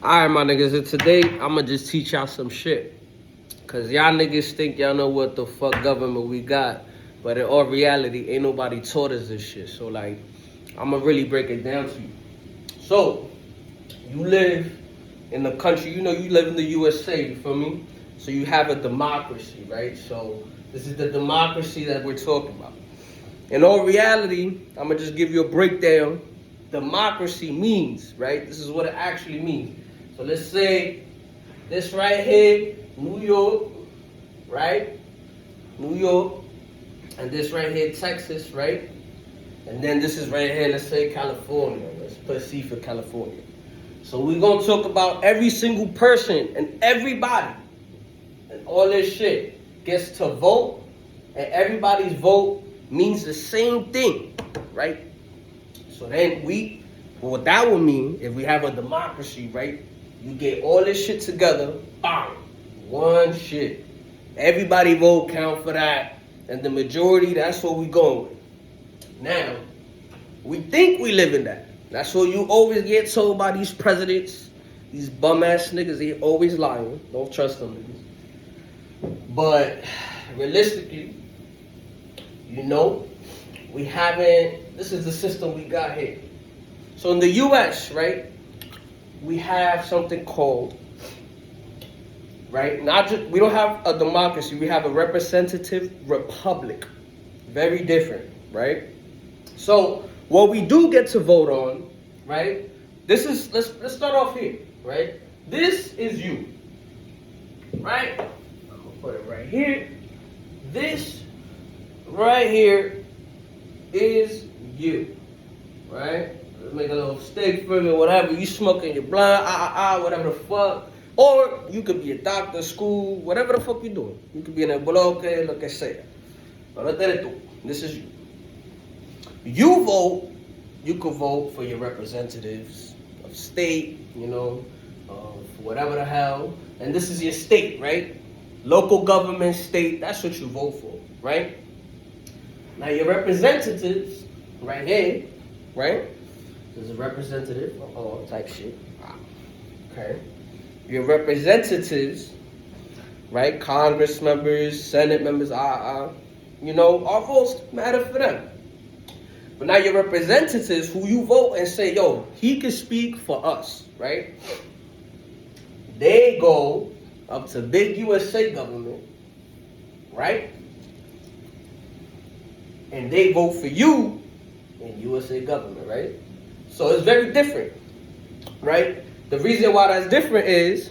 Alright, my niggas, and today I'ma just teach y'all some shit. Cause y'all niggas think y'all know what the fuck government we got. But in all reality, ain't nobody taught us this shit. So like, I'ma really break it down to you. So, you live in the country, you know you live in the USA, you feel me? So you have a democracy, right? So this is the democracy that we're talking about. In all reality, I'ma just give you a breakdown. Democracy means, right? This is what it actually means. So let's say this right here, New York, right? New York. And this right here, Texas, right? And then this is right here, let's say California. Let's put C for California. So we're gonna talk about every single person and everybody and all this shit gets to vote, and everybody's vote means the same thing, right? So then what that would mean, if we have a democracy, right? You get all this shit together, bam, one shit. Everybody vote count for that, and the majority, that's what we going with. Now, we think we live in that. That's what you always get told by these presidents, these bum ass niggas. They always lying. Don't trust them niggas. But realistically, you know, we haven't. This is the system we got here. So in the U.S., right, we have something called, right? We don't have a democracy. We have a representative republic. Very different, right? So what we do get to vote on, right? This is let's start off here, right? This is you, right? I'm gonna put it right here. This right here is you, right? Let's make a little steak for me, whatever. You smoking your blunt, whatever the fuck. Or you could be a doctor, school, whatever the fuck you doing. You could be in a bloque, lo que sea. Pero este eres tú. This is you. You vote, you can vote for your representatives of state, you know, for whatever the hell. And this is your state, right? Local government, state, that's what you vote for, right? Now your representatives, right here, right? There's a representative, type shit. Okay. Your representatives, right? Congress members, Senate members, you know, our votes matter for them. But now your representatives, who you vote and say, yo, he can speak for us, right? They go up to big USA government, right? And they vote for you in USA government, right? So it's very different, right? The reason why that's different is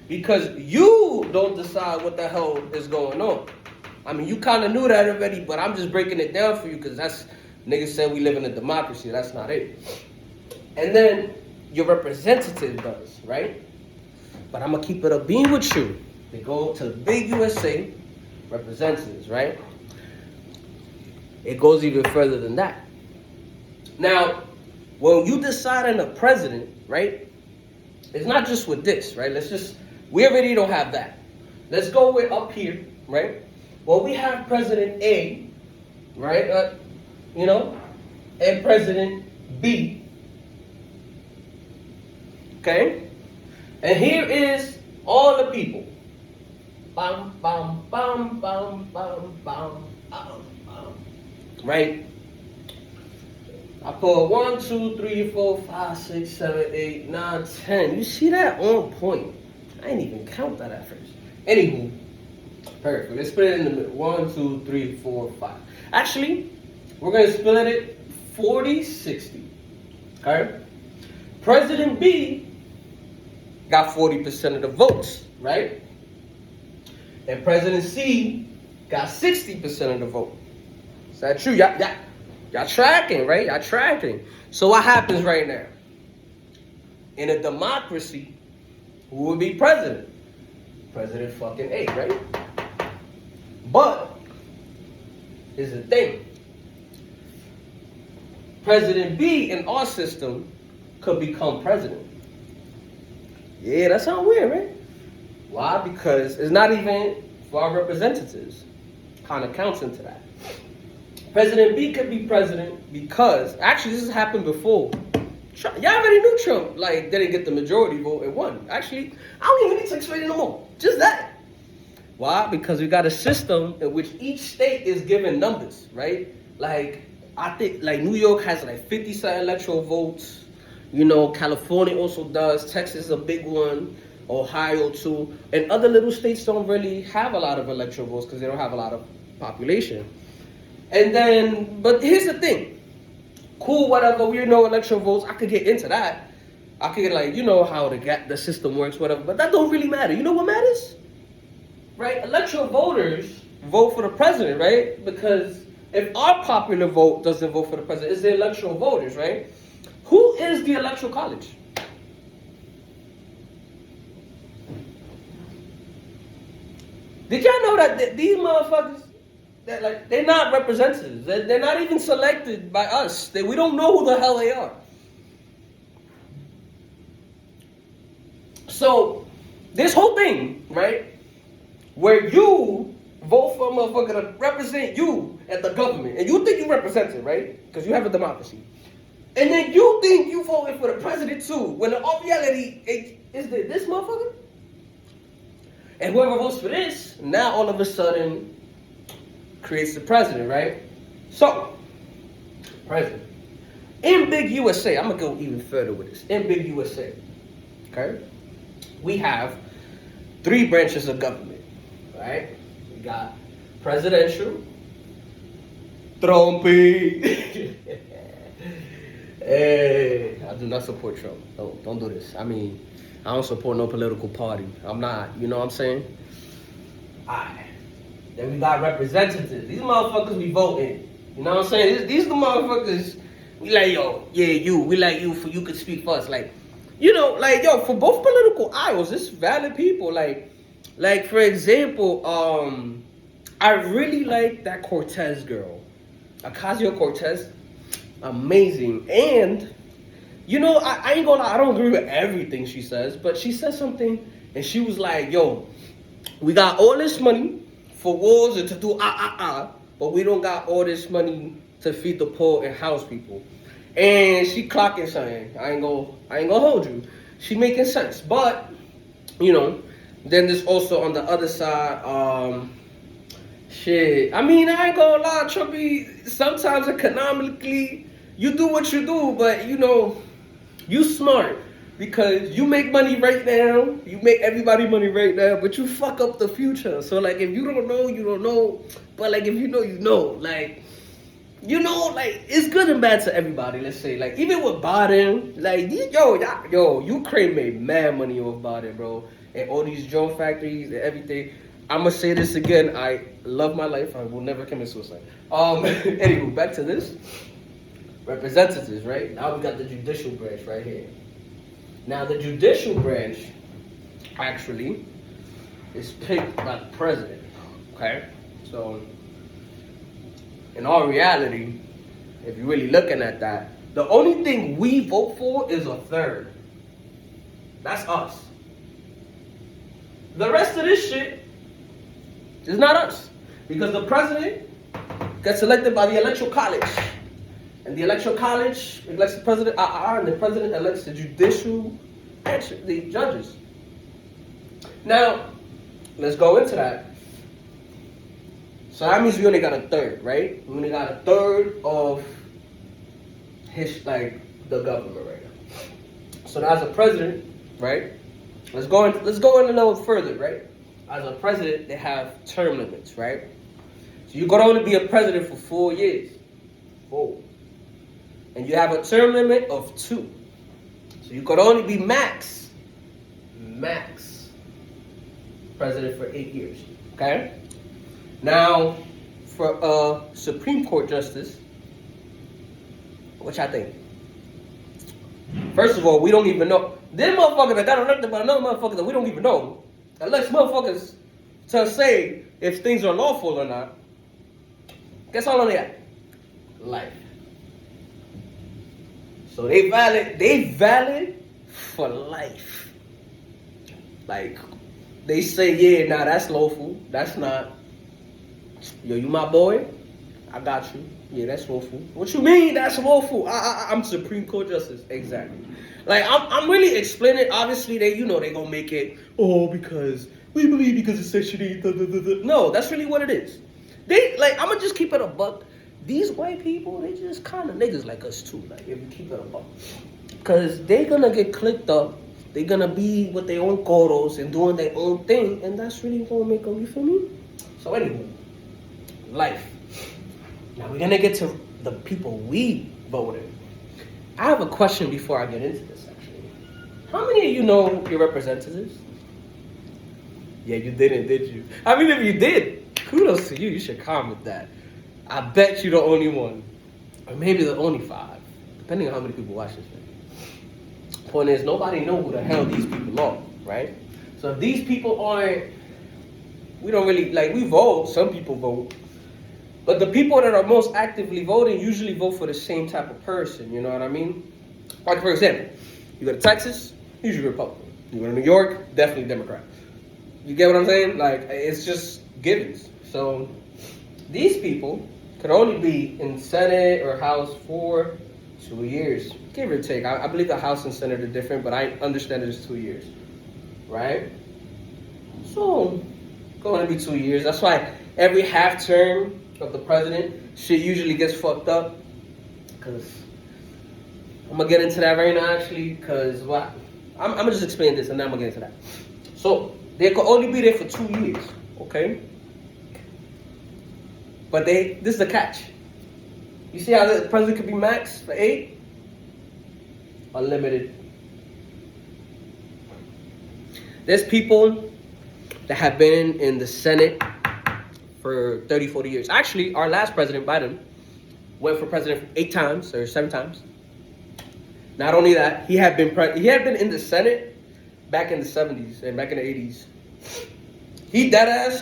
because you don't decide what the hell is going on. I mean, you kind of knew that already, but I'm just breaking it down for you because that's, niggas said we live in a democracy. That's not it. And then your representative does, right? But I'm going to keep it a beam with you. They go to the big USA representatives, right? It goes even further than that. Now, when you decide on a president, right? It's not just with this, right? We already don't have that. Let's go with up here, right? Well, we have President A, right? You know, and President B. Okay? And here is all the people. Bam, bam, bam, bam, bam, bam, bam, bam. Right? I put 1, 2, 3, 4, 5, 6, 7, 8, 9, 10. You see that? On point. I didn't even count that at first. Anywho, perfect. Let's split it in the middle. 1, 2, 3, 4, 5. Actually, we're going to split it 40, 60. Okay? President B got 40% of the votes, right? And President C got 60% of the vote. Is that true? Y'all tracking, right? Y'all tracking. So what happens right now? In a democracy, who would be president? President fucking A, right? But here's the thing. President B in our system could become president. Yeah, that sounds weird, right? Why? Because it's not even for our representatives. Kind of counts into that. President B could be president because, actually this has happened before. Y'all already knew Trump like didn't get the majority vote and won. Actually, I don't even need to explain it no more. Just that. Why? Because we got a system in which each state is given numbers, right? Like I think like New York has like 50 some electoral votes. You know, California also does. Texas is a big one. Ohio too. And other little states don't really have a lot of electoral votes because they don't have a lot of population. And then, but here's the thing. Cool, whatever. We know electoral votes. I could get into that. I could get like, you know how the system works, whatever. But that don't really matter. You know what matters? Right? Electoral voters vote for the president, right? Because if our popular vote doesn't vote for the president, it's the electoral voters, right? Who is the electoral college? Did y'all know that these motherfuckers, that like they're not representatives? They're not even selected by us. We don't know who the hell they are. So this whole thing, right? Where you vote for a motherfucker to represent you at the government, and you think you represent it, right? Because you have a democracy. And then you think you voted for the president too, when in all reality, is this motherfucker? And whoever votes for this, now all of a sudden creates the president, right? So, president. In big USA, I'm gonna go even further with this. In big USA, okay? We have 3 branches of government. Right? We got presidential, Trumpy. Hey, I do not support Trump. Don't do this. I mean, I don't support no political party. I'm not, you know what I'm saying? Alright. Then we got representatives. These motherfuckers we voting. You know what I'm saying? These the motherfuckers, we like, yo, yeah, you. We like you for you could speak for us. Like, you know, like, yo, for both political aisles, it's valid people. Like for example, I really like that Cortez girl, Ocasio-Cortez, amazing. And you know, I ain't gonna lie, I don't agree with everything she says, but she said something, and she was like, "Yo, we got all this money for wars and to do but we don't got all this money to feed the poor and house people." And she clocking something. I ain't gonna hold you. She making sense, but you know. Then there's also on the other side, shit. I mean, I ain't gonna lie, Trumpy, sometimes economically, you do what you do, but you know, you smart. Because you make money right now, you make everybody money right now, but you fuck up the future. So like, if you don't know, you don't know. But like, if you know, you know. Like, you know, like, it's good and bad to everybody, let's say. Like, even with Biden, like, yo, Ukraine made mad money off Biden, bro. And all these drone factories and everything. I'm gonna say this again. I love my life. I will never commit suicide. Anywho, back to this. Representatives, right? Now we got the judicial branch right here. Now the judicial branch, actually, is picked by the president. Okay? So, in all reality, if you're really looking at that, the only thing we vote for is a third. That's us. The rest of this shit is not us. Because the president gets elected by the electoral college. And the electoral college elects the president, and the president elects the judicial branch, the judges. Now, let's go into that. So that means we only got a third, right? We only got a third of the government right now. So now as a president, right? Let's go in a little further, right? As a president, they have term limits, right? So you could only be a president for 4 years. 4. And you have a term limit of 2. So you could only be max president for 8 years. Okay? Now, for a Supreme Court justice, which I think, first of all, we don't even know. Them motherfuckers that got elected by another motherfucker that we don't even know, unless motherfuckers to say if things are lawful or not, guess how long they got? Life. So they valid for life. Like, they say, yeah, nah, that's lawful. That's not. Yo, you my boy. I got you. Yeah, that's lawful. What you mean that's lawful? I'm Supreme Court Justice. Exactly. Like, I'm really explaining. Obviously, they gonna make it, oh, because we believe because it's Section 8. No, that's really what it is. I'm gonna just keep it a buck. These white people, they just kind of niggas like us too. Like, if we keep it a buck. Because they gonna get clicked up. They gonna be with their own quotas and doing their own thing. And that's really gonna make them, you feel me? So anyway, life. Now we're gonna get to the people we voted. I have a question before I get into this, actually. How many of you know your representatives? Yeah, you didn't, did you? I mean, if you did, kudos to you. You should comment that. I bet you're the only one. Or maybe the only 5, depending on how many people watch this video. Point is, nobody know who the hell these people are, right? So if these people aren't, we don't really, we vote, some people vote. But the people that are most actively voting usually vote for the same type of person, you know what I mean? Like, for example, you go to Texas, usually Republican. You go to New York, definitely Democrat. You get what I'm saying? It's just givens. So these people could only be in Senate or House for 2 years, give or take. I believe the House and Senate are different, but I understand it's 2 years, right? So, going to be 2 years. That's why every half term of the president, shit usually gets fucked up. Because I'm going to get into that right now, actually, because I'm going to just explain this, and then I'm going to get into that. So, they could only be there for 2 years, okay? But this is the catch. You see how the president could be max for 8? Unlimited. There's people that have been in the Senate for 30, 40 years. Actually, our last president, Biden, went for president 8 times or 7 times. Not only that, he had been in the Senate back in the 70s and back in the 80s. He deadass,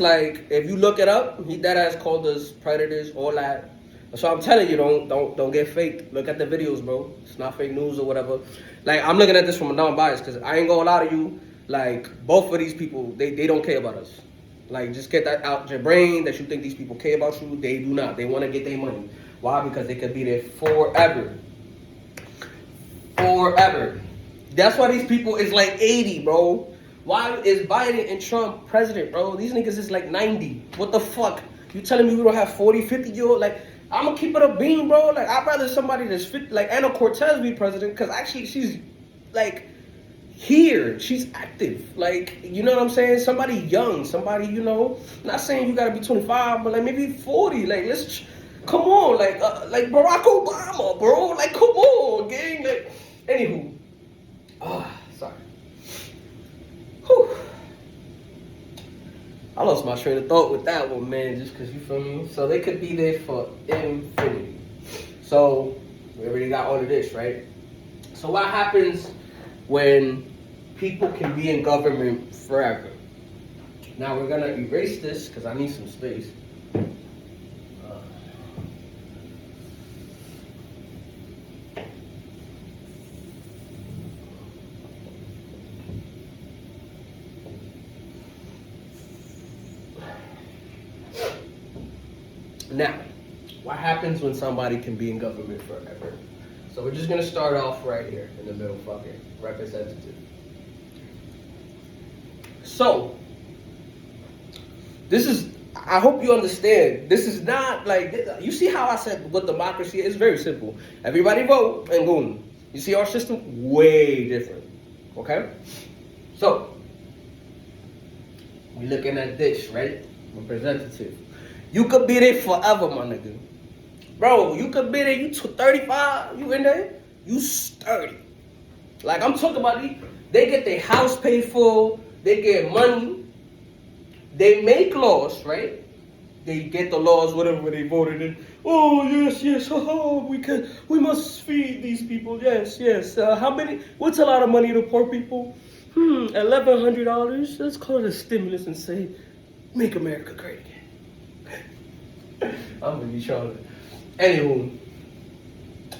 if you look it up, he deadass called us predators, all that. So I'm telling you, don't get faked. Look at the videos, bro. It's not fake news or whatever. I'm looking at this from a non-bias, because I ain't gonna lie to you. Both of these people, they don't care about us. Just get that out your brain that you think these people care about you. They do not. They want to get their money. Why? Because they could be there forever. Forever. That's why these people is 80, bro. Why is Biden and Trump president, bro? These niggas is 90. What the fuck? You telling me we don't have 40, 50-year-old? I'm gonna keep it a beam, bro. I'd rather somebody that's fit, Anna Cortez be president, because actually she's, here. She's active. You know what I'm saying? Somebody young. Somebody, not saying you gotta be 25, but maybe 40. Let's, come on. Barack Obama, bro. Come on, gang. Anywho. Sorry. Whew. I lost my train of thought with that one, man, just because, you feel me? So they could be there for infinity. So we already got all of this, right? So what happens when people can be in government forever? Now we're going to erase this because I need some space. Now, what happens when somebody can be in government forever? So we're just going to start off right here in the middle, fucking representative. So, this is, I hope you understand, this is not you see how I said what democracy is? It's very simple. Everybody vote and boom. You see our system? Way different. Okay? So, we're looking at this, right? Representative. You could be there forever, my nigga. Bro, you could be there, you 35, you in there, you sturdy. I'm talking about they get their house paid for, they get money, they make laws, right? They get the laws, whatever they voted in. Oh, yes, we must feed these people, yes. How many, what's a lot of money to poor people? $1,100, let's call it a stimulus and say, make America great again. I'm gonna be showing it. Anywho,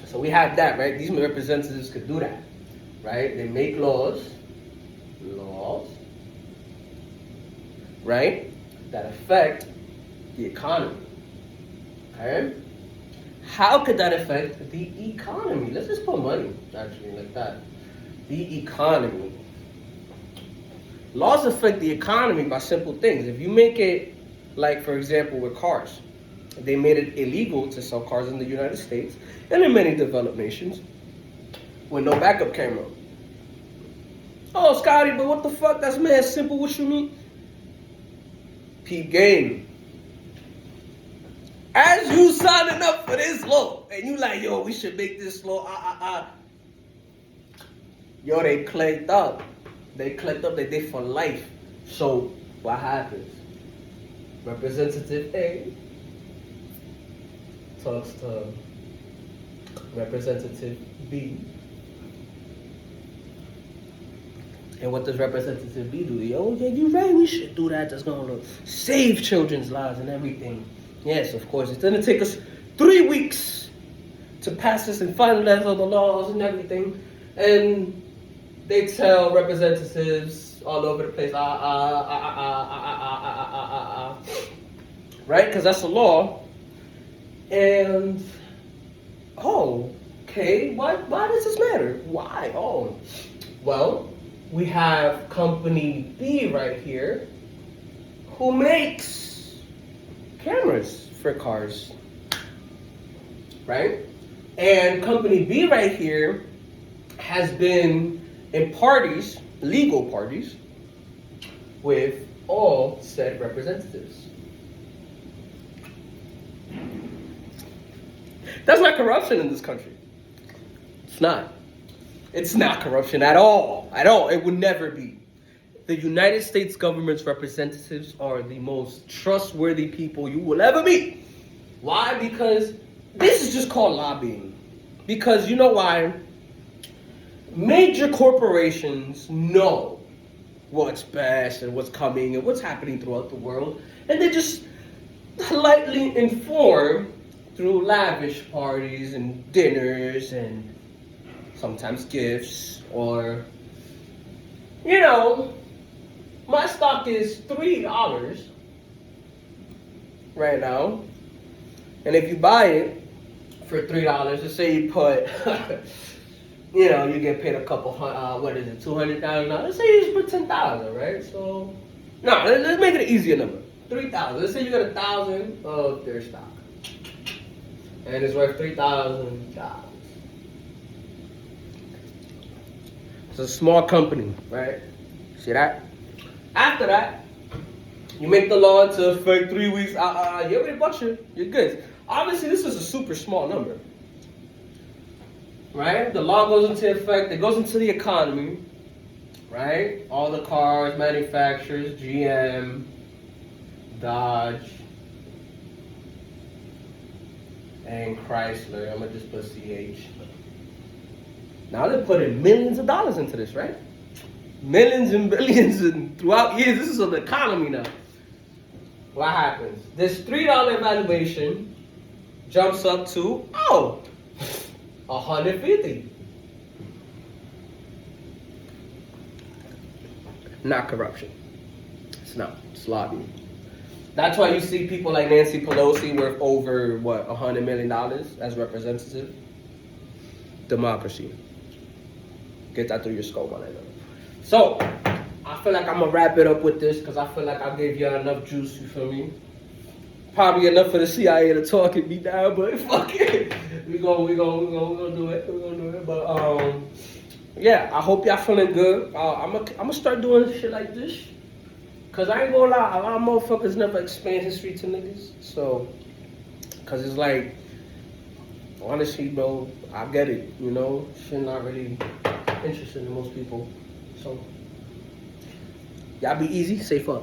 so we have that, right? These representatives could do that, right? They make laws, right? That affect the economy. Okay? How could that affect the economy? Let's just put money, actually, like that. The economy. Laws affect the economy by simple things. If you make it, like, for example, with cars, they made it illegal to sell cars in the United States and in many developed nations with no backup camera. Oh, Scotty, but what the fuck? That's mad simple. What you mean? Peep game. As you signing up for this law, and you like, yo, we should make this law, Yo, they clicked up. They clicked up that they for life. So, what happens? Representative A talks to Representative B. And what does Representative B do? Yo, yeah, you're right, we should do that. That's going to save children's lives and everything. Yes, of course. It's going to take us 3 weeks to pass this and finalize all the laws and everything. And they tell representatives all over the place, right? Because that's a law. And, oh, okay, why does this matter? Why? Oh, well, we have company B right here who makes cameras for cars, right? And company B right here has been in parties, legal parties, with all said representatives. That's not corruption in this country. It's not. It's not corruption at all. At all. It would never be. The United States government's representatives are the most trustworthy people you will ever meet. Why? Because this is just called lobbying. Because you know why? Major corporations know what's best and what's coming and what's happening throughout the world. And they just politely inform through lavish parties and dinners and sometimes gifts, or, you know, my stock is $3 right now. And if you buy it for $3, let's say you put, you know, you get paid a couple, what is it, $200,000? Let's say you put 10,000, right? So, no, let's make it an easier number. 3,000. Let's say you got 1,000 of their stock, and it's worth $3,000. It's a small company, right? See that? After that, you make the law into effect 3 weeks. You already bought you're good. Obviously, this is a super small number, right? The law goes into effect. It goes into the economy, right? All the cars, manufacturers, GM, Dodge, and Chrysler. I'm gonna just put CH. Now they're putting millions of dollars into this, right? Millions and billions, and throughout years, this is an economy now. What happens? This $3 valuation jumps up to, $150. Not corruption. It's not. It's lobbying. That's why you see people like Nancy Pelosi worth over, $100 million as representative. Democracy. Get that through your skull, my nigga. So, I feel like I'm gonna wrap it up with this because I feel like I gave y'all enough juice, you feel me? Probably enough for the CIA to talk at me down, but fuck it. We gonna do it. We're gonna do it. But yeah, I hope y'all feeling good. I'm gonna start doing shit like this. Cause I ain't gonna lie, a lot of motherfuckers never explain history to niggas. So, cause it's like, honestly, bro, I get it, you know? Shit not really interesting to most people. So, y'all be easy, safe up.